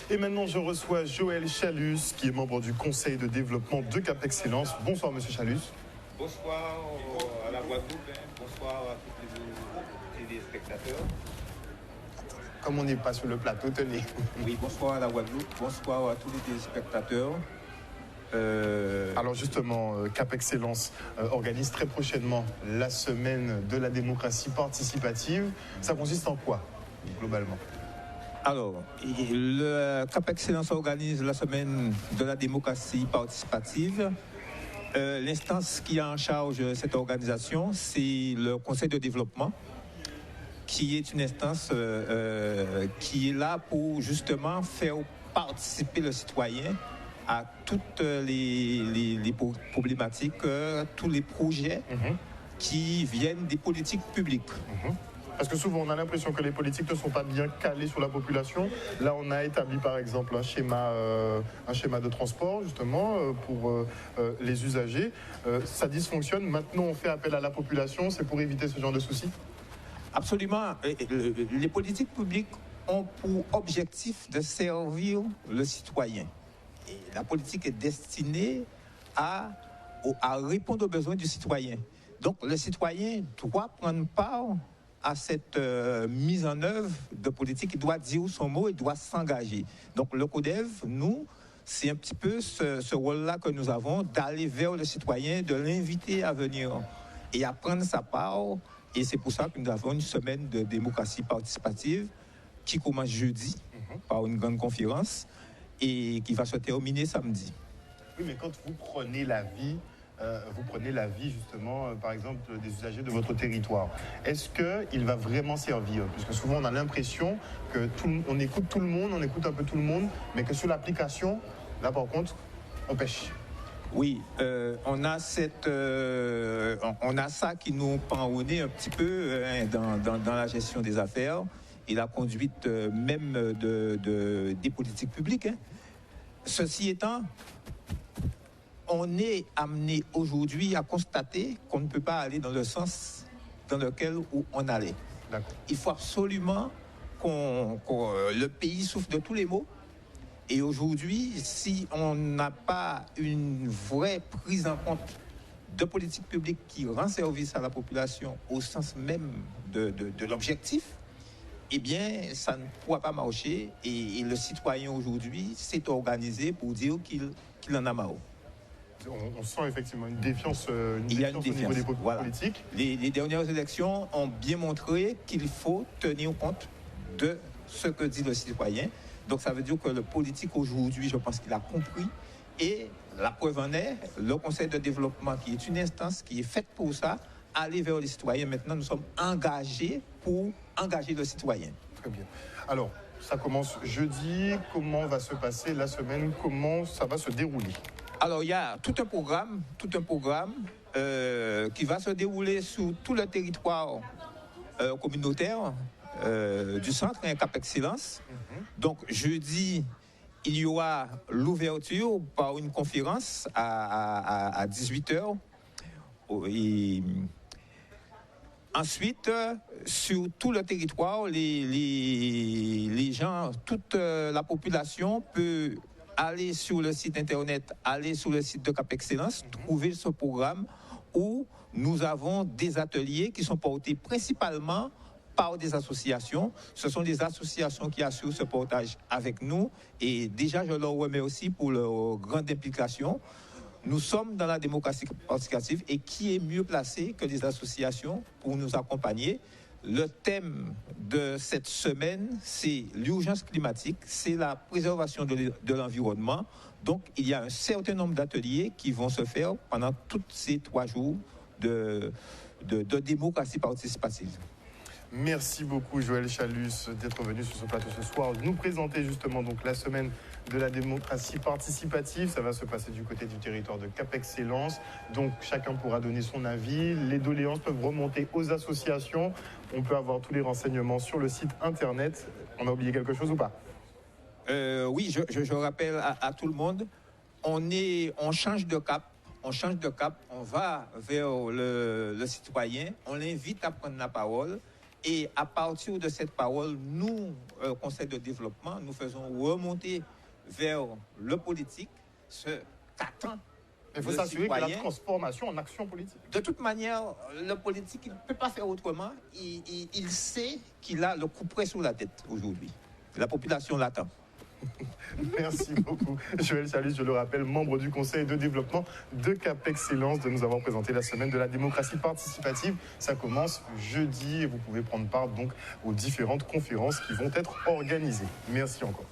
Et maintenant, je reçois Joël Chalus, qui est membre du conseil de développement de Cap Excellence. Bonsoir, monsieur Chalus. Bonsoir à la Guadeloupe, bonsoir à tous les téléspectateurs. Comme on n'est pas sur le plateau, tenez. Oui, bonsoir à la Guadeloupe, bonsoir à tous les téléspectateurs. Alors justement, Cap Excellence organise très prochainement la semaine de la démocratie participative. Ça consiste en quoi, globalement? Alors, le Cap Excellence organise la semaine de la démocratie participative. L'instance qui a en charge cette organisation, c'est le Conseil de développement, qui est une instance qui est là pour justement faire participer le citoyen à toutes les problématiques, tous les projets qui viennent des politiques publiques. Parce que souvent, on a l'impression que les politiques ne sont pas bien calées sur la population. Là, on a établi, par exemple, un schéma de transport, justement, pour les usagers. Ça dysfonctionne. Maintenant, on fait appel à la population. C'est pour éviter ce genre de soucis? Absolument. Les politiques publiques ont pour objectif de servir le citoyen. Et la politique est destinée à répondre aux besoins du citoyen. Donc, le citoyen doit prendre part à cette mise en œuvre de politique, il doit dire son mot, il doit s'engager. Donc le CODEV, nous, c'est un petit peu ce rôle-là que nous avons, d'aller vers le citoyen, de l'inviter à venir et à prendre sa part. Et c'est pour ça que nous avons une semaine de démocratie participative qui commence jeudi par une grande conférence et qui va se terminer samedi. Oui, mais quand vous prenez l'avis justement, par exemple, des usagers de votre territoire. Est-ce qu'il va vraiment servir? Parce que souvent, on a l'impression qu'on écoute tout le monde, on écoute un peu tout le monde, mais que sur l'application, là, par contre, on pêche. Oui, on a ça qui nous pend au nez un petit peu dans la gestion des affaires et la conduite même des politiques publiques. Ceci étant, on est amené aujourd'hui à constater qu'on ne peut pas aller dans le sens dans lequel on allait. Il faut absolument le pays souffre de tous les maux. Et aujourd'hui, si on n'a pas une vraie prise en compte de politique publique qui rend service à la population au sens même de l'objectif, eh bien, ça ne pourra pas marcher. Et le citoyen aujourd'hui s'est organisé pour dire qu'il en a marre. On sent effectivement une défiance, au niveau des politiques. Les dernières élections ont bien montré qu'il faut tenir compte de ce que dit le citoyen. Donc ça veut dire que le politique aujourd'hui, je pense qu'il a compris. Et la preuve en est, le Conseil de développement, qui est une instance qui est faite pour ça, aller vers les citoyens. Maintenant, nous sommes engagés pour engager le citoyen. Très bien. Alors, ça commence jeudi. Comment va se passer la semaine? Comment ça va se dérouler? Alors, il y a tout un programme qui va se dérouler sur tout le territoire communautaire du centre, Cap Excellence. Donc, jeudi, il y aura l'ouverture par une conférence à 18h. Et ensuite, sur tout le territoire, les gens, toute la population peut aller sur le site internet, aller sur le site de Cap Excellence, trouver ce programme où nous avons des ateliers qui sont portés principalement par des associations. Ce sont des associations qui assurent ce portage avec nous et déjà je leur remercie pour leur grande implication. Nous sommes dans la démocratie participative et qui est mieux placé que les associations pour nous accompagner? Le thème de cette semaine, c'est l'urgence climatique, c'est la préservation de l'environnement. Donc, il y a un certain nombre d'ateliers qui vont se faire pendant tous ces 3 jours de démocratie participative. Merci beaucoup Joël Chalus d'être venu sur ce plateau ce soir, nous présenter justement donc la semaine de la démocratie participative. Ça va se passer du côté du territoire de Cap Excellence. Donc chacun pourra donner son avis. Les doléances peuvent remonter aux associations. On peut avoir tous les renseignements sur le site internet. On a oublié quelque chose ou pas? Oui, je rappelle à tout le monde, on change de cap. On va vers le citoyen, on l'invite à prendre la parole Et à partir de cette parole, nous, Conseil de développement, nous faisons remonter vers le politique ce qu'attend. Il faut s'assurer que la transformation en action politique. De toute manière, le politique, il ne peut pas faire autrement. Il sait qu'il a le coup près sur la tête aujourd'hui. La population l'attend. Merci beaucoup, Joël Chalus, je le rappelle, membre du Conseil de développement de Cap Excellence, de nous avoir présenté la semaine de la démocratie participative. Ça commence jeudi et vous pouvez prendre part donc aux différentes conférences qui vont être organisées. Merci encore.